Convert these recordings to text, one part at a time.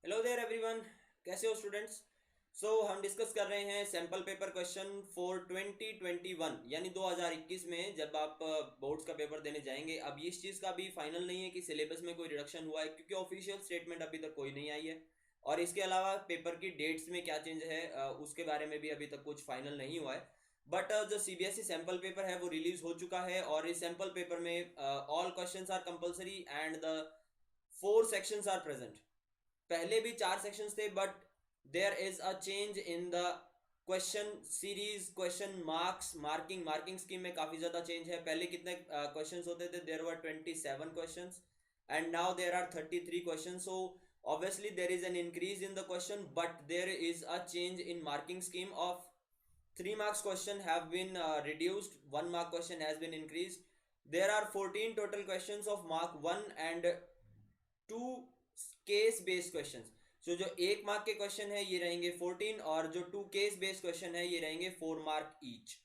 Hello there everyone, कैसे हो students. हम डिस्कस कर रहे हैं सैम्पल पेपर क्वेश्चन फॉर 2021 यानी 2021 में जब आप बोर्ड्स का पेपर देने जाएंगे। अब इस चीज़ का भी फाइनल नहीं है कि सिलेबस में कोई रिडक्शन हुआ है, क्योंकि ऑफिशियल स्टेटमेंट अभी तक कोई नहीं आई है। और इसके अलावा पेपर की डेट्स में क्या चेंज है उसके बारे में भी अभी तक कुछ फाइनल नहीं हुआ है। बट जो सीबीएसई सैम्पल पेपर है वो रिलीज हो चुका है, और इस सैम्पल पेपर में all questions are compulsory and the 4 sections are present. पहले भी 4 सेक्शंस थे, but there is a change in the question series, question marks, marking scheme में काफी ज्यादा चेंज है। पहले कितने क्वेश्चंस होते थे? There were 27 questions and now there are 33 questions. So obviously there is an increase in the question, but there is a change in marking scheme of 3 marks question have been reduced, 1 mark question has been increased. There are 14 total questions of mark 1 and 2 case based question. So जो 1 mark के question है ये रहेंगे 14, और जो 2 case based question है ये रहेंगे 4 मार्क ईच।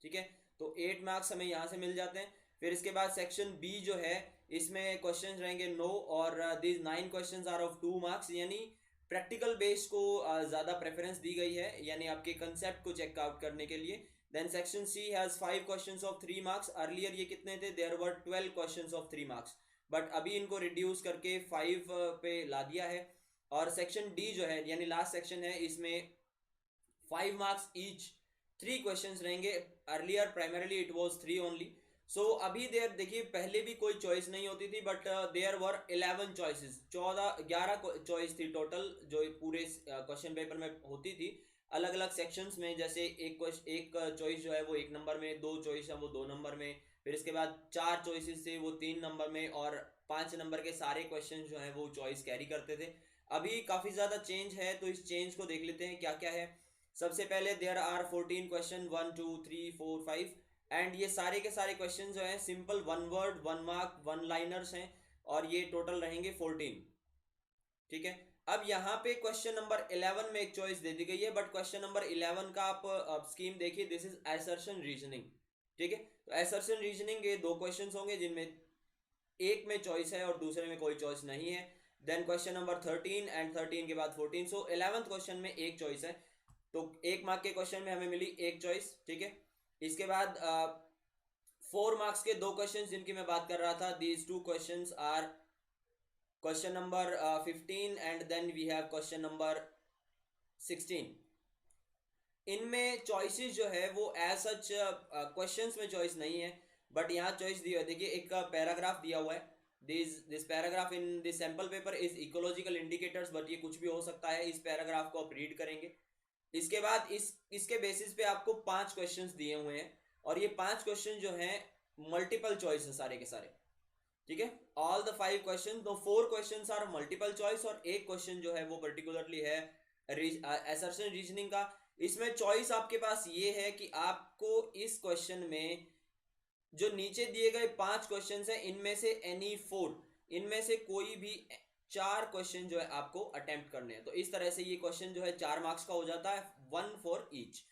ठीक है, तो 8 मार्क्स हमें यहाँ से मिल जाते हैं। फिर इसके बाद सेक्शन बी जो है, इसमें क्वेश्चन रहेंगे 9, और these 9 questions are of 2 marks, यानी प्रैक्टिकल बेस को ज़्यादा प्रेफरेंस दी गई है, यानी आपके कंसेप्ट को चेक आउट करने के लिए। Then section C has 5 questions of 3 marks. Earlier ये कितने थे? There were 12 questions of 3 marks, but अभी इनको रिड्यूस करके 5 पे ला दिया है। और सेक्शन डी जो है यानी लास्ट सेक्शन है, इसमें 5 मार्क्स ईच, 3 क्वेश्चंस रहेंगे। Earlier primarily it was 3 only. So अभी देर देखिए, पहले भी कोई चॉइस नहीं होती थी, but there were 11 choices, 11 choice थी टोटल जो पूरे क्वेश्चन पेपर में होती थी, अलग अलग सेक्शंस में। जैसे एक चॉइस जो है वो 1 नंबर में, 2 चॉइस है वो 2 नंबर में, फिर इसके बाद 4 चॉइसेस थे वो 3 नंबर में, और 5 नंबर के सारे क्वेश्चन जो है वो चॉइस कैरी करते थे। अभी काफ़ी ज़्यादा चेंज है, तो इस चेंज को देख लेते हैं क्या क्या है। सबसे पहले देयर आर 14 क्वेश्चन, 1 2 3 4 5, एंड ये सारे के सारे क्वेश्चन जो हैं सिंपल 1 वर्ड 1 मार्क 1 लाइनर्स हैं, और ये टोटल रहेंगे 14। ठीक है, अब यहाँ पे क्वेश्चन नंबर 11 में एक चॉइस दे दी गई है, बट क्वेश्चन नंबर 11 का आप स्कीम देखिए, दिस इज असर्शन रीजनिंग। ठीक है, तो असर्शन रीजनिंग के 2 क्वेश्चंस होंगे, जिनमें एक में चॉइस है और दूसरे में कोई चॉइस नहीं है। देन क्वेश्चन नंबर 13 एंड 13 के बाद 14। सो 11th क्वेश्चन में एक चॉइस है, तो 1 मार्क के क्वेश्चन में हमें मिली एक चॉइस। ठीक है, इसके बाद 4 मार्क्स के 2 क्वेश्चन जिनकी मैं बात कर रहा था, these 2 question are question number 15 and then we have question number 16। इनमें चॉइसेस जो है वो एज सच क्वेश्चंस में चॉइस नहीं है, बट यहाँ चॉइस दी हुई है। देखिए, एक पैराग्राफ दिया हुआ है, this paragraph in this sample paper is ecological indicators, but ये कुछ भी हो सकता है। इस पैराग्राफ को आप रीड करेंगे, इसके बाद इसके बेसिस पे आपको 5 क्वेश्चंस दिए हुए हैं, और ये 5 क्वेश्चन जो हैं मल्टीपल चॉइस है सारे के सारे। ठीक है, ऑल द 5 क्वेश्चन, तो 4 क्वेश्चन आर मल्टीपल चॉइस, और एक क्वेश्चन जो है वो पर्टिकुलरली है असर्शन रीजनिंग का। इसमें चॉइस आपके पास ये है कि आपको इस क्वेश्चन में जो नीचे दिए गए 5 क्वेश्चन हैं, इनमें से एनी 4, इनमें से कोई भी 4 क्वेश्चन जो है आपको अटेम्प्ट करने हैं। तो इस तरह से ये क्वेश्चन जो है 4 मार्क्स का हो जाता है, 1 for each.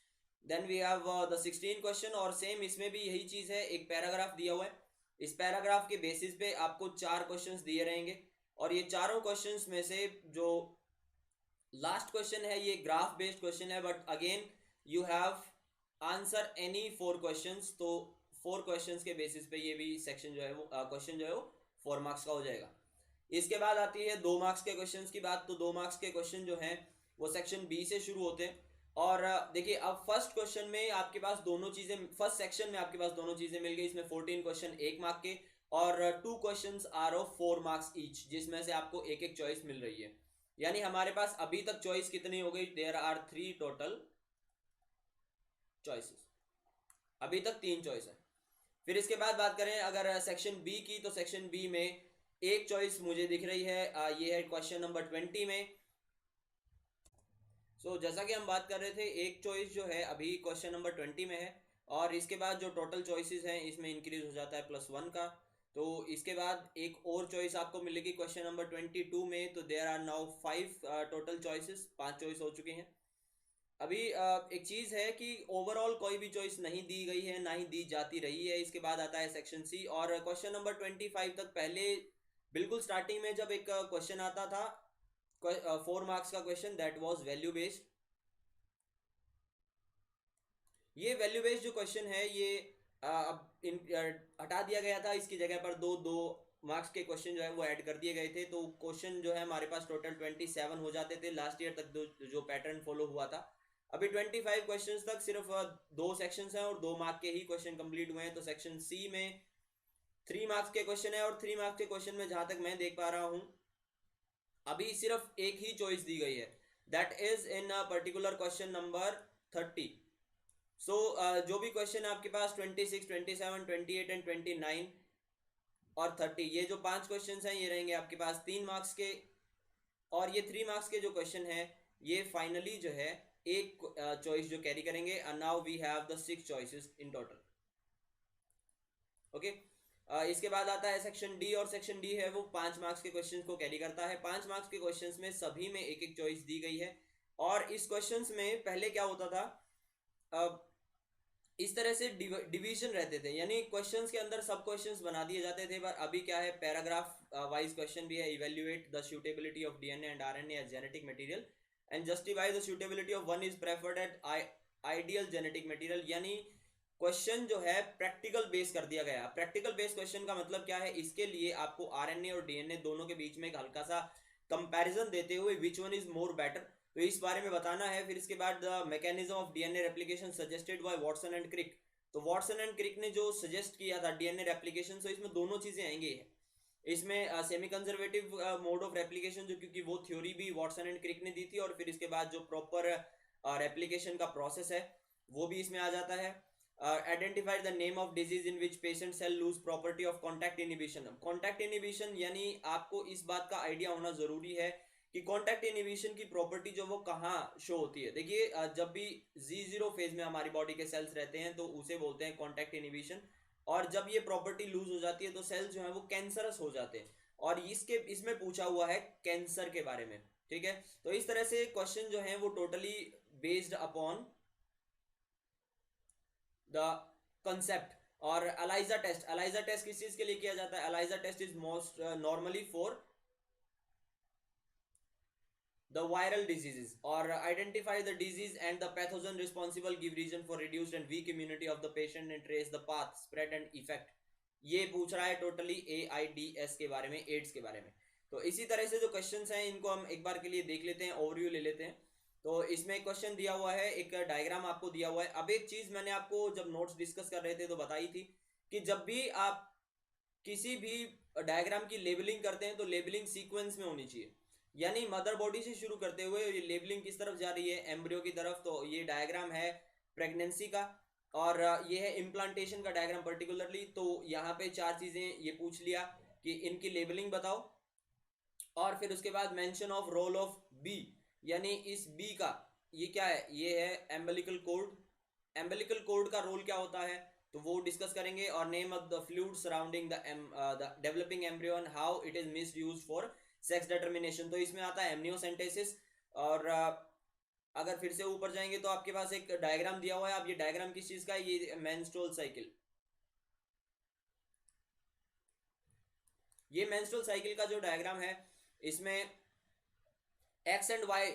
Then we have the 16 question, और सेम इसमें भी यही चीज है, एक पैराग्राफ दिया हुआ है, इस पैराग्राफ के बेसिस पे आपको 4 क्वेश्चंस दिए रहेंगे, और ये चारों क्वेश्चंस में से जो लास्ट क्वेश्चन है ये ग्राफ बेस्ड क्वेश्चन है, but again you have answer any 4 questions, तो 4 क्वेश्चंस के बेसिस पे ये भी सेक्शन जो है वो क्वेश्चन जो है वो 4 मार्क्स का हो जाएगा। इसके बाद आती है 2 मार्क्स के क्वेश्चंस की बात। तो 2 मार्क्स के क्वेश्चन जो हैं वो सेक्शन बी से शुरू होते हैं, और देखिए, अब फर्स्ट क्वेश्चन में आपके पास दोनों चीजें, फर्स्ट सेक्शन में आपके पास दोनों चीजें मिल गई। इसमें 14 क्वेश्चन 1 मार्क के, और 2 questions are of 4 marks each, जिसमें से आपको एक एक चॉइस मिल रही है। यानी हमारे पास अभी तक चॉइस कितनी हो गई? देयर आर 3 टोटल चॉइसेस, अभी तक 3 चॉइस है। फिर इसके बाद बात करें अगर सेक्शन बी की, तो सेक्शन बी में एक चॉइस मुझे दिख रही है, ये है क्वेश्चन नंबर 20 में। जैसा कि हम बात कर रहे थे, एक चॉइस जो है अभी क्वेश्चन नंबर 20 में है, और इसके बाद जो टोटल चॉइसेस हैं इसमें इंक्रीज हो जाता है +1 का। तो इसके बाद एक और चॉइस आपको मिलेगी क्वेश्चन नंबर 22 में। तो there are now 5 total choices, 5 choice हो चुके हैं। अभी एक चीज है कि ओवरऑल कोई भी चॉइस नहीं दी गई है, ना ही दी जाती रही है। इसके बाद आता है सेक्शन सी, और क्वेश्चन नंबर 25 तक पहले बिल्कुल स्टार्टिंग में जब एक क्वेश्चन आता था 4 मार्क्स का question, that was value based. ये वैल्यू बेस्ड जो क्वेश्चन है ये अब हटा दिया गया था, इसकी जगह पर दो दो मार्क्स के क्वेश्चन जो है वो ऐड कर दिए गए थे। तो क्वेश्चन जो है हमारे पास टोटल 27 हो जाते थे लास्ट ईयर तक, जो पैटर्न फॉलो हुआ था। अभी 25 क्वेश्चंस तक सिर्फ 2 सेक्शंस हैं और 2 मार्क के ही क्वेश्चन कंप्लीट हुए हैं। तो सेक्शन सी में 3 मार्क्स के क्वेश्चन है, और 3 मार्क्स के क्वेश्चन में जहां तक मैं देख पा रहा हूं अभी सिर्फ एक ही चॉइस दी गई है, that is in particular question number 30। सो जो भी क्वेश्चन है आपके पास 26, 27, 28 एंड 29 और 30, ये जो 5 क्वेश्चन हैं ये रहेंगे आपके पास 3 मार्क्स के। और ये 3 मार्क्स के जो क्वेश्चन है ये फाइनली जो है एक चॉइस जो कैरी करेंगे। And now we have the 6 choices in total. Okay, इसके बाद आता है सेक्शन डी, और सेक्शन डी है वो 5 मार्क्स के क्वेश्चंस को कैरी करता है। 5 मार्क्स के क्वेश्चंस में सभी में एक एक चॉइस दी गई है। और इस क्वेश्चंस में पहले क्या होता था, इस तरह से डिवीजन रहते थे, यानी क्वेश्चंस के अंदर सब क्वेश्चंस बना दिए जाते थे। पर अभी क्या है, पैराग्राफ वाइज क्वेश्चन भी है। Evaluate the suitability of DNA and RNA as genetic material and justify the suitability of one is preferred at ideal genetic material. यानी क्वेश्चन जो है प्रैक्टिकल बेस कर दिया गया। प्रैक्टिकल बेस क्वेश्चन का मतलब क्या है, इसके लिए आपको आरएनए और डीएनए दोनों के बीच में एक हल्का सा कंपैरिजन देते हुए which one is more better, तो इस बारे में बताना है। फिर इसके बाद the mechanism of DNA replication suggested by Watson and Crick. तो वॉटसन एंड क्रिक ने जो सजेस्ट किया था डीएनए रेप्लिकेशन, तो इसमें दोनों चीजें आएंगी। इसमें semi conservative mode of replication, जो क्योंकि वो थ्योरी भी वॉटसन एंड क्रिक ने दी थी, और फिर इसके बाद जो प्रॉपर रेप्लिकेशन का प्रोसेस है वो भी इसमें आ जाता है। Identify the name of disease in which patient cell lose property of contact inhibition. Contact inhibition यानी आपको इस बात का आइडिया होना जरूरी है कि कॉन्टैक्ट इनिबिशन की प्रॉपर्टी जो वो कहाँ शो होती है। देखिए जब भी Z0 फेज में हमारी बॉडी के सेल्स रहते हैं तो उसे बोलते हैं कॉन्टैक्ट इनिबिशन, और जब ये प्रॉपर्टी लूज हो जाती है तो सेल्स जो है वो कैंसरस हो जाते हैं। और इसमें पूछा हुआ है कैंसर के बारे में, ठीक है। तो इस तरह से क्वेश्चन जो है वो totally based upon the concept. और अलाइजा टेस्ट किस चीज के लिए किया जाता है? ELISA test is most normally for the viral diseases, or identify the disease and the pathogen responsible, give reason for reduced and weak immunity of the patient and trace the path, spread and effect। ये पूछ रहा है totally AIDS के बारे में, ads के बारे में। तो इसी तरह से जो क्वेश्चंस हैं इनको हम एक बार के लिए देख लेते हैं, ओवरव्यू ले लेते हैं। तो इसमें क्वेश्चन दिया हुआ है, एक डायग्राम आपको दिया हुआ है। अब एक चीज मैंने आपको जब नोट्स डिस्कस कर रहे थे तो बताई थी कि जब भी आप किसी भी डायग्राम की लेबलिंग करते हैं तो लेबलिंग सीक्वेंस में होनी चाहिए। यानी मदर बॉडी से शुरू करते हुए ये लेबलिंग किस तरफ जा रही है, एम्ब्रियो की तरफ। तो ये डायग्राम है प्रेगनेंसी का, और ये है इम्प्लांटेशन का डायग्राम पर्टिकुलरली। तो यहाँ पे 4 चीजें ये पूछ लिया कि इनकी लेबलिंग बताओ, और फिर उसके बाद mention of role of B, यानी इस बी का ये क्या है, ये है एम्बेलिकल कोर्ड। एम्बेलिकल कोर्ड का रोल क्या होता है तो वो डिस्कस करेंगे। और name of the fluid surrounding the developing embryo and how it is misuse for sex determination. तो इसमें आता है एमनियोसेंटेसिस। और अगर फिर से ऊपर जाएंगे तो आपके पास एक डायग्राम दिया हुआ है। अब ये डायग्राम किस चीज का है, ये मेंस्ट्रुअल साइकिल। ये मेंस्ट्रुअल साइकिल का जो डायग्राम है इसमें एक्स एंड वाई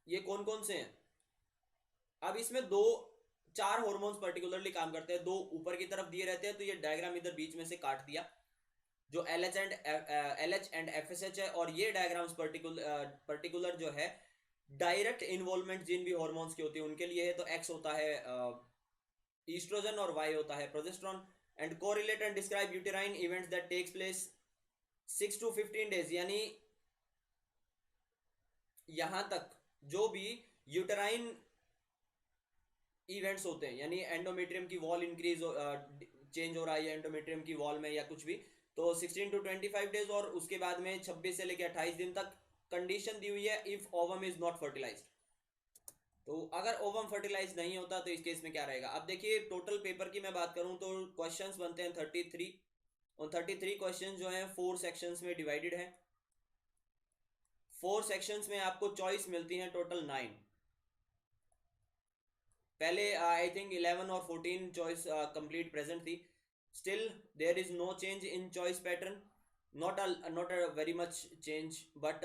ये कौन कौन से हैं। अब इसमें 4 हॉर्मोन्स पर्टिकुलरली काम करते हैं, 2 ऊपर की तरफ दिए रहते हैं। तो ये डायग्राम इधर बीच में से काट दिया, जो LH एंड FSH है। और ये डायग्राम्स पर्टिकुलर जो है डायरेक्ट इन्वॉल्वमेंट जिन भी हॉर्मोन्स की होती है उनके लिए है। तो X होता है ईस्ट्रोजन और Y होता है progesterone. And correlate and describe uterine events that takes place 6 to 15 days, यानी यहां तक जो भी यूटेराइन इवेंट्स होते हैं, यानी एंडोमेट्रियम की वॉल इंक्रीज चेंज हो रहा है एंडोमेट्रियम की वॉल में या कुछ भी, तो 16 to 25 डेज। और उसके बाद में 26 से लेकर 28 दिन तक कंडीशन दी हुई है if ovum is not fertilized. तो अगर ओवम फर्टिलाइज नहीं होता तो इस केस में क्या रहेगा। अब देखिए टोटल पेपर की मैं बात करूं तो क्वेश्चंस बनते हैं 33। और 33 क्वेश्चंस जो हैं 4 सेक्शंस में डिवाइडेड हैं। 4 सेक्शंस में आपको चॉइस मिलती हैं टोटल 9। पहले आई थिंक 11 और 14 चॉइस कंप्लीट प्रेजेंट थी। Still there is no change in choice pattern. Not a very much change, but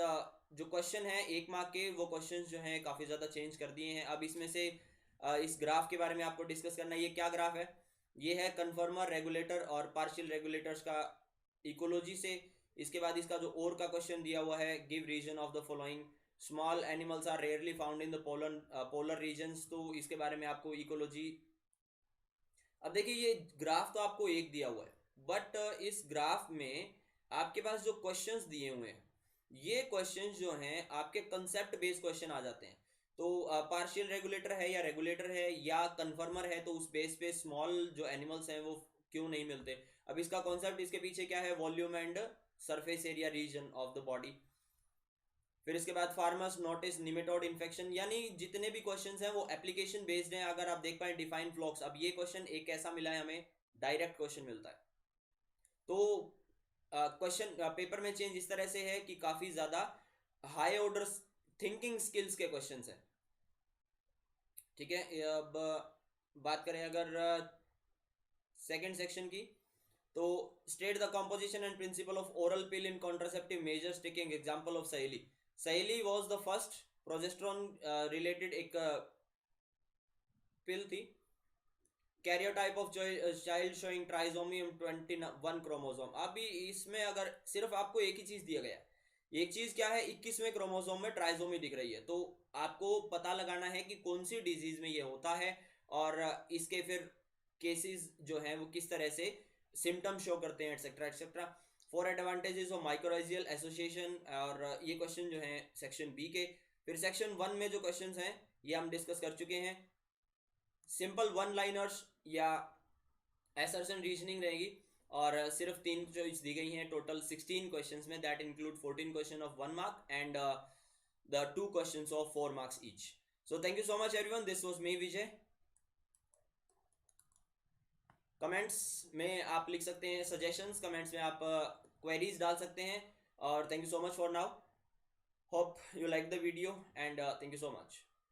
जो क्वेश्चन है 1 मार्क के, वो क्वेश्चन जो हैं काफ़ी ज़्यादा चेंज कर दिए हैं। अब इसमें से इस ग्राफ के बारे में आपको डिस्कस करना है। ये क्या ग्राफ है? ये है कन्फर्मर, रेगुलेटर और पार्शियल रेगुलेटर्स का इकोलॉजी से। इसके बाद इसका जो और का क्वेश्चन दिया हुआ है, give reason of the following, small animals are rarely found in the polar regions. तो इसके बारे में आपको इकोलॉजी। अब देखिए, ये ग्राफ तो आपको एक दिया हुआ है, बट इस ग्राफ में आपके पास जो क्वेश्चंस दिए हुए हैं, ये क्वेश्चंस जो हैं आपके कंसेप्ट बेस्ड क्वेश्चन आ जाते हैं। तो पार्शियल रेगुलेटर है या रेगुलेटर है या कन्फर्मर है, तो उस बेस पे स्मॉल जो एनिमल्स हैं वो क्यों नहीं मिलते। अब इसका कॉन्सेप्ट इसके पीछे क्या है? Volume and surface area reason of the body. फिर इसके बाद फार्मर्स नोटिस निमेटोड इन्फेक्शन, यानी जितने भी क्वेश्चंस हैं वो एप्लीकेशन बेस्ड हैं। अगर आप देख पाए डिफाइन फ्लॉक्स, अब ये क्वेश्चन एक ऐसा मिला है हमें, डायरेक्ट क्वेश्चन मिलता है। तो क्वेश्चन पेपर में चेंज इस तरह से है कि काफ़ी ज़्यादा हाई ऑर्डर थिंकिंग स्किल्स के क्वेश्चंस हैं। ठीक है, अब बात करें अगर सेकंड सेक्शन की, तो state the composition and principle of oral pill in contraceptive measures taking example of सहेली। सहेली was the first progesterone related एक पिल थी। Karyotype of child showing trisomy 21 chromosome. अभी इसमें अगर सिर्फ आपको एक ही चीज दिया गया, एक चीज क्या है, 21वें क्रोमोसोम में ट्राइसोमी दिख रही है, तो आपको पता लगाना है कि कौन सी डिजीज में ये होता है और इसके फिर केसेस जो हैं वो किस तरह से सिम्टम शो करते हैं, etcetera etcetera. For advantages of mycorrhizal association, और ये क्वेश्चन जो हैं सेक्शन बी के। फिर सेक्शन 1 में जो क्वेश्चंस हैं ये हम डिस्कस कर चुके हैं। सिंपल वन लाइनर्स या असर्शन रीजनिंग रहेगी, और सिर्फ 3 चॉइस दी गई हैं टोटल 16 क्वेश्चंस में, that include 14 question of 1 mark and the 2 questions of 4 marks each. So thank you so much everyone, this was me Vijay. Comments में आप लिख सकते हैं सजेशंस, कमेंट्स में आप क्वेरीज डाल सकते हैं, और thank you so much for now. Hope you like the video and thank you so much.